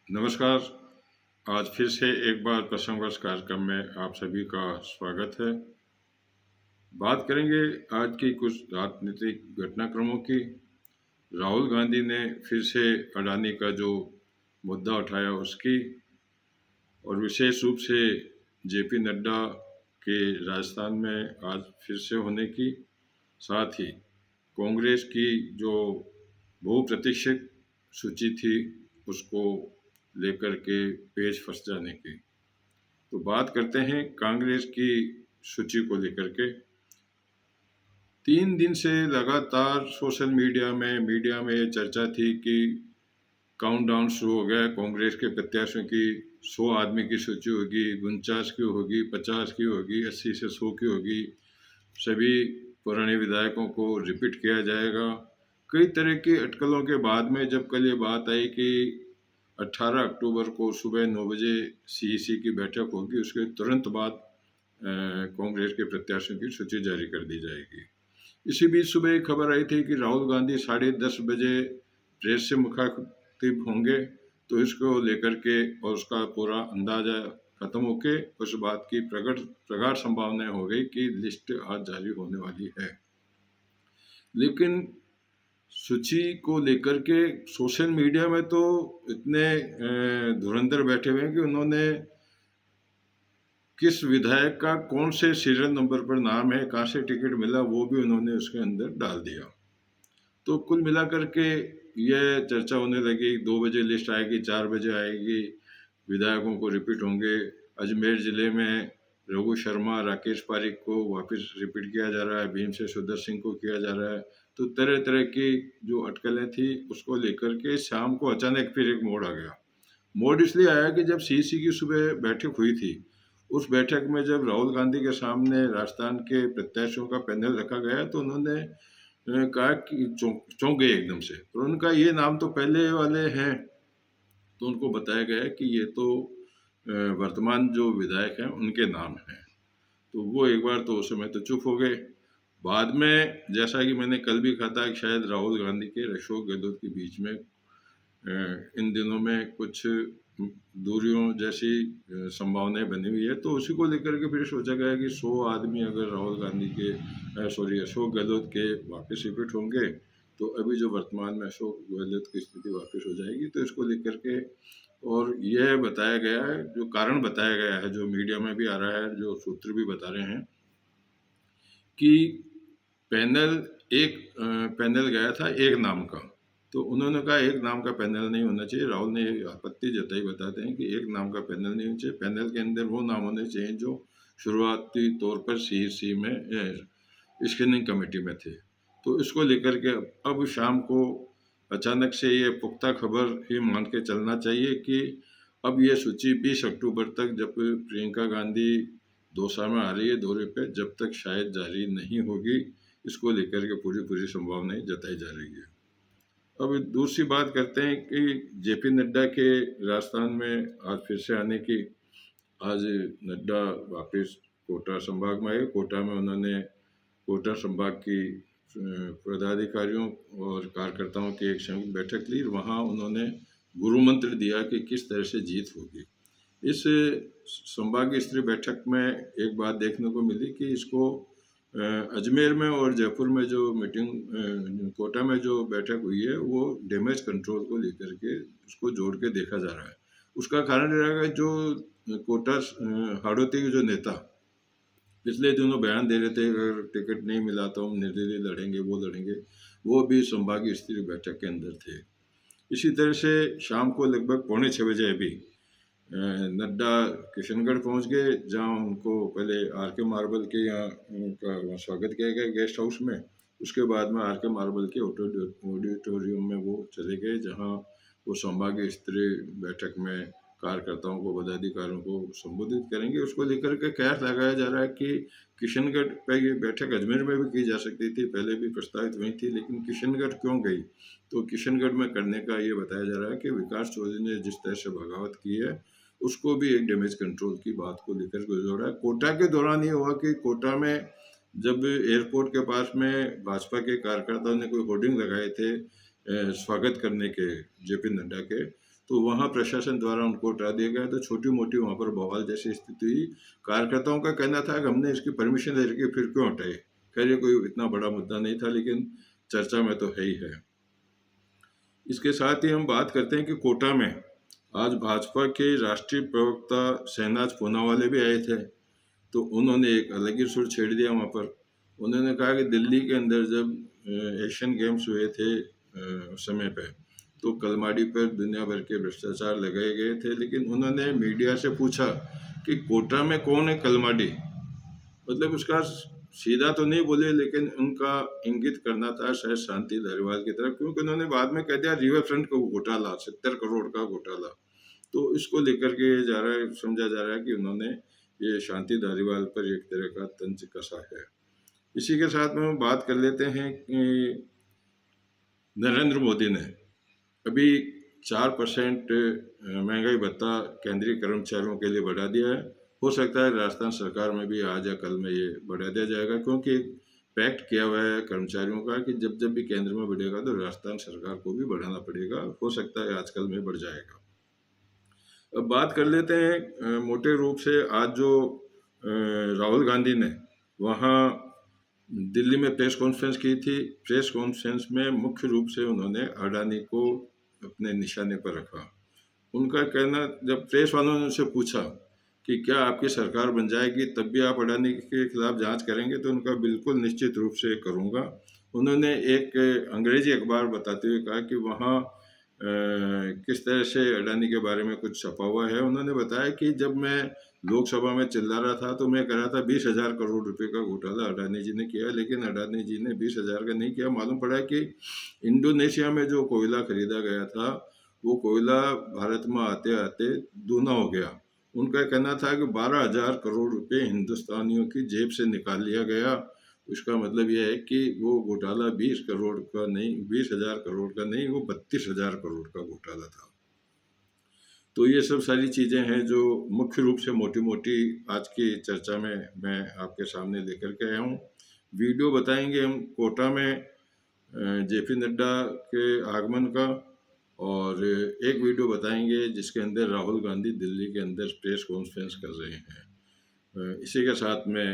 नमस्कार। आज फिर से एक बार प्रसंगवश कार्यक्रम में आप सभी का स्वागत है। बात करेंगे आज की कुछ राजनीतिक घटनाक्रमों की। राहुल गांधी ने फिर से अडानी का जो मुद्दा उठाया उसकी, और विशेष रूप से जेपी नड्डा के राजस्थान में आज फिर से होने की, साथ ही कांग्रेस की जो बहुप्रतीक्षित सूची थी उसको लेकर के पेच फंस जाने की। तो बात करते हैं कांग्रेस की सूची को लेकर के। 3 दिन से लगातार सोशल मीडिया में ये चर्चा थी कि काउंटडाउन शुरू हो गया है। कांग्रेस के प्रत्याशियों की 100 आदमी की सूची होगी, 49 की होगी, 50 की होगी, 80 से 100 की होगी। सभी पुराने विधायकों को रिपीट किया जाएगा। कई तरह की अटकलों के बाद में जब कल ये बात आई कि 18 अक्टूबर को सुबह 9 बजे सीईसी की बैठक होगी, उसके तुरंत बाद कांग्रेस के प्रत्याशियों की सूची जारी कर दी जाएगी। इसी बीच सुबह एक खबर आई थी कि राहुल गांधी 10:30 बजे प्रेस से मुखातिब होंगे। तो इसको लेकर के और उसका पूरा अंदाजा खत्म होके उस बात की प्रगाढ़ संभावना हो गई कि लिस्ट आज जारी होने वाली है। लेकिन सूची को लेकर के सोशल मीडिया में तो इतने धुरंधर बैठे हुए हैं कि उन्होंने किस विधायक का कौन से सीरियल नंबर पर नाम है, कहाँ से टिकट मिला, वो भी उन्होंने उसके अंदर डाल दिया। तो कुल मिलाकर के यह चर्चा होने लगी, 2 बजे लिस्ट आएगी, 4 बजे आएगी, विधायकों को रिपीट होंगे। अजमेर जिले में रघु शर्मा, राकेश पारिक को वापस रिपीट किया जा रहा है, भीम से सुदर सिंह को किया जा रहा है। तो तरह तरह की जो अटकलें थी उसको लेकर के शाम को अचानक फिर एक मोड़ आ गया। मोड़ इसलिए आया कि जब सीईसी की सुबह बैठक हुई थी, उस बैठक में जब राहुल गांधी के सामने राजस्थान के प्रत्याशियों का पैनल रखा गया तो उन्होंने कहा कि चौंक गए एकदम से, और उनका ये नाम तो पहले वाले हैं। तो उनको बताया गया कि ये तो वर्तमान जो विधायक हैं उनके नाम हैं। तो वो एक बार तो उस समय तो चुप हो गए। बाद में जैसा कि मैंने कल भी कहा था कि शायद राहुल गांधी के और अशोक गहलोत के बीच में इन दिनों में कुछ दूरियों जैसी संभावनाएं बनी हुई है। तो उसी को लेकर के फिर सोचा गया कि 100 आदमी अगर राहुल गांधी के अशोक गहलोत के वापस रिपीट होंगे तो अभी जो वर्तमान में अशोक गहलोत की स्थिति वापस हो जाएगी। तो इसको लेकर के और यह बताया गया है, जो कारण बताया गया है, जो मीडिया में भी आ रहा है, जो सूत्र भी बता रहे हैं कि पैनल गया था एक नाम का। तो उन्होंने कहा एक नाम का पैनल नहीं होना चाहिए। राहुल ने आपत्ति जताई, बताते हैं कि एक नाम का पैनल नहीं होना चाहिए। पैनल के अंदर वो नाम होने चाहिए जो शुरुआती तौर पर सीईसी में स्क्रीनिंग कमेटी में थे। तो इसको लेकर के अब शाम को अचानक से ये पुख्ता खबर ही मान के चलना चाहिए कि अब ये सूची 20 अक्टूबर तक, जब प्रियंका गांधी दौसा में आ रही है दौरे पे, जब तक शायद जारी नहीं होगी। इसको लेकर के पूरी संभावनाएं जताई जा रही है। अब दूसरी बात करते हैं कि जेपी नड्डा के राजस्थान में आज फिर से आने की। आज नड्डा वापस कोटा संभाग में आए। कोटा में उन्होंने कोटा संभाग की पदाधिकारियों और कार्यकर्ताओं की एक संयुक्त बैठक ली। वहाँ उन्होंने गुरु मंत्र दिया कि किस तरह से जीत होगी। इस संभागीय स्तरीय बैठक में एक बात देखने को मिली कि इसको अजमेर में और जयपुर में जो मीटिंग, कोटा में जो बैठक हुई है, वो डैमेज कंट्रोल को लेकर के उसको जोड़ के देखा जा रहा है। उसका कारण रहेगा जो कोटा हाड़ौती के जो नेता पिछले दिनों बयान दे रहे थे अगर टिकट नहीं मिला तो हम निर्दलीय लड़ेंगे, वो भी संभागीय स्तरीय बैठक के अंदर थे। इसी तरह से शाम को लगभग 5:45 बजे अभी नड्डा किशनगढ़ पहुंच गए, जहां उनको पहले आर के मार्बल के यहाँ उनका स्वागत किया गया गेस्ट हाउस में। उसके बाद में आर के मार्बल के ऑडिटोरियम में वो चले गए, जहां वो संभागीय स्तरीय बैठक में कार्यकर्ताओं को, पदाधिकारियों को संबोधित करेंगे। उसको लेकर के कयास लगाया जा रहा है कि किशनगढ़ पर ये बैठक अजमेर में भी की जा सकती थी, पहले भी प्रस्तावित हुई थी, लेकिन किशनगढ़ क्यों गई? तो किशनगढ़ में करने का ये बताया जा रहा है कि विकास चौधरी ने जिस तरह से बगावत की है, उसको भी एक डैमेज कंट्रोल की बात को लेकर के जोड़ा है। कोटा के दौरान ये हुआ कि कोटा में जब एयरपोर्ट के पास में भाजपा के कार्यकर्ताओं ने कोई होर्डिंग लगाए थे स्वागत करने के जेपी नड्डा के, तो वहाँ प्रशासन द्वारा उनको हटा दिया गया। तो छोटी मोटी वहाँ पर बवाल जैसी स्थिति हुई। कार्यकर्ताओं का कहना था कि हमने इसकी परमिशन दे रखी, फिर क्यों हटाए। खैर ये कोई इतना बड़ा मुद्दा नहीं था, लेकिन चर्चा में तो है ही है। इसके साथ ही हम बात करते हैं कि कोटा में आज भाजपा के राष्ट्रीय प्रवक्ता शहनाज पूनावाला भी आए थे। तो उन्होंने एक अलग ही सुर छेड़ दिया वहाँ पर। उन्होंने कहा कि दिल्ली के अंदर जब एशियन गेम्स हुए थे उस समय पे, तो कलमाड़ी पर दुनिया भर के भ्रष्टाचार लगाए गए थे, लेकिन उन्होंने मीडिया से पूछा कि कोटा में कौन है कलमाड़ी। मतलब उसका सीधा तो नहीं बोले, लेकिन उनका इंगित करना था शायद शांति धारीवाल की तरफ, क्योंकि उन्होंने बाद में कह दिया रिवर फ्रंट का घोटाला, 70 करोड़ का घोटाला। तो इसको लेकर के जा रहा है, समझा जा रहा है कि उन्होंने ये शांति धारीवाल पर एक तरह का तंज कसा है। इसी के साथ में हम बात कर लेते हैं कि नरेंद्र मोदी ने अभी 4% महंगाई भत्ता केंद्रीय कर्मचारियों के लिए बढ़ा दिया है। हो सकता है राजस्थान सरकार में भी आज या कल में ये बढ़ा दिया जाएगा, क्योंकि पैक्ट किया हुआ है कर्मचारियों का कि जब जब भी केंद्र में बढ़ेगा तो राजस्थान सरकार को भी बढ़ाना पड़ेगा। हो सकता है आजकल में बढ़ जाएगा। अब बात कर लेते हैं मोटे रूप से आज जो राहुल गांधी ने वहाँ दिल्ली में प्रेस कॉन्फ्रेंस की थी। प्रेस कॉन्फ्रेंस में मुख्य रूप से उन्होंने अडानी को अपने निशाने पर रखा। उनका कहना, जब प्रेस वालों ने उनसे पूछा कि क्या आपकी सरकार बन जाएगी तब भी आप अडानी के खिलाफ जांच करेंगे, तो उनका बिल्कुल निश्चित रूप से करूंगा। उन्होंने एक अंग्रेजी अखबार बताते हुए कहा कि वहाँ किस तरह से अडानी के बारे में कुछ छपा हुआ है। उन्होंने बताया कि जब मैं लोकसभा में चिल्ला रहा था तो मैं कह रहा था 20,000 करोड़ रुपए का घोटाला अडानी जी ने किया, लेकिन अडानी जी ने 20,000 का नहीं किया। मालूम पड़ा कि इंडोनेशिया में जो कोयला खरीदा गया था वो कोयला भारत में आते आते दूना हो गया। उनका कहना था कि 12,000 करोड़ रुपए हिंदुस्तानियों की जेब से निकाल लिया गया। उसका मतलब यह है कि वो घोटाला 20 करोड़ का नहीं, 20,000 करोड़ का नहीं, वो 32,000 करोड़ का घोटाला था। तो ये सब सारी चीज़ें हैं जो मुख्य रूप से मोटी मोटी आज की चर्चा में मैं आपके सामने लेकर के आया हूँ। वीडियो बताएंगे हम कोटा में जेपी नड्डा के आगमन का, और एक वीडियो बताएंगे जिसके अंदर राहुल गांधी दिल्ली के अंदर प्रेस कॉन्फ्रेंस कर रहे हैं। इसी के साथ मैं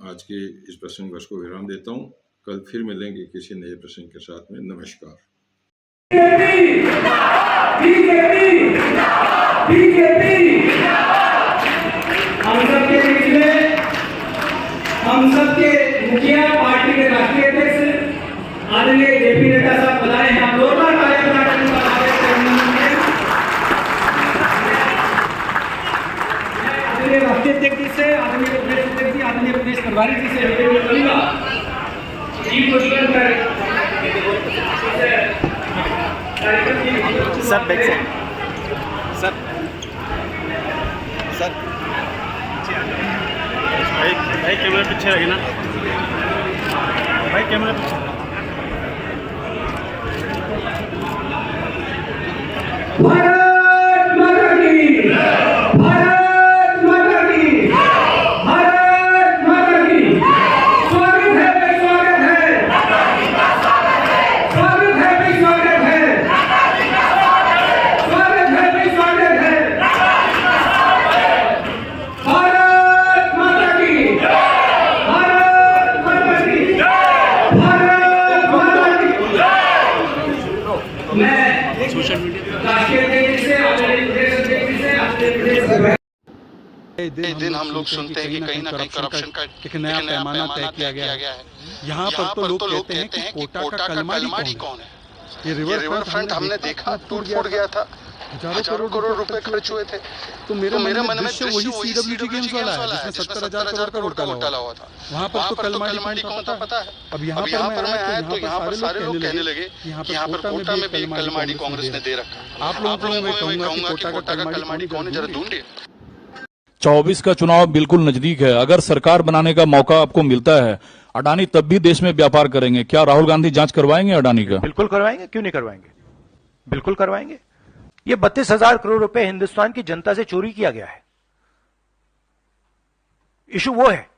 आज के इस प्रसंग को विराम देता हूँ। कल फिर मिलेंगे किसी नए प्रसंग के साथ में। नमस्कार। हम सबके मुखिया, पार्टी के राष्ट्रीय अध्यक्ष आदरणीय जेपी नड्डा साहब बुलाए हैं। हम जोरदार कार्यक्रम आदरणीय राष्ट्रीय अध्यक्ष जी से, आदरणीय प्रदेश अध्यक्ष जी, आदरणीय प्रदेश प्रभारी जी से निवेदन करूंगा sir back side sir sir भाई कैमरा पीछे रखे ना भाई, कैमरा पीछे। भारत माता की, भारत माता की, भारत माता की। स्वागत है भाई, स्वागत है, स्वागत है भाई, स्वागत है, स्वागत है भाई, स्वागत है। भारत माता की, भारत माता की, भारत माता की। मैं सोशल मीडिया दिन हम लोग सुनते हैं कि कहीं ना कहीं करप्शन का एक नया पैमाना तय किया गया है। यहाँ पर तो लोग कहते हैं कि कोटा का कलमाड़ी कौन है। ये रिवर फ्रंट हमने देखा, टूट फूट गया था, हजारों करोड़ रुपए खर्च हुए थे। तो मेरे मन में दृश्य वही सीडब्ल्यूडी गेम्स वाला है जिसमें 70,000 करोड़ का घोटाला हुआ था। वहाँ पर तो कलमाड़ी कौन था पता है। अब यहाँ पर मैं आया तो यहाँ पर सारे लोग कहने लगे कि यहाँ पर कोटा में भी कलमाड़ी कांग्रेस ने दे रखा। आप लोगों को मैं कहूंगा कि कोटा का कलमाड़ी कौन है, जरा ढूंढिए। 24 का चुनाव बिल्कुल नजदीक है। अगर सरकार बनाने का मौका आपको मिलता है, अडानी तब भी देश में व्यापार करेंगे। क्या राहुल गांधी जांच करवाएंगे अडानी का? बिल्कुल करवाएंगे, क्यों नहीं करवाएंगे, बिल्कुल करवाएंगे। ये 32,000 करोड़ रुपए हिंदुस्तान की जनता से चोरी किया गया है। इशू वो है,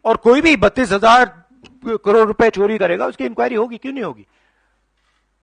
और कोई भी 32,000 करोड़ रुपए चोरी करेगा उसकी इंक्वायरी होगी, क्यों नहीं होगी।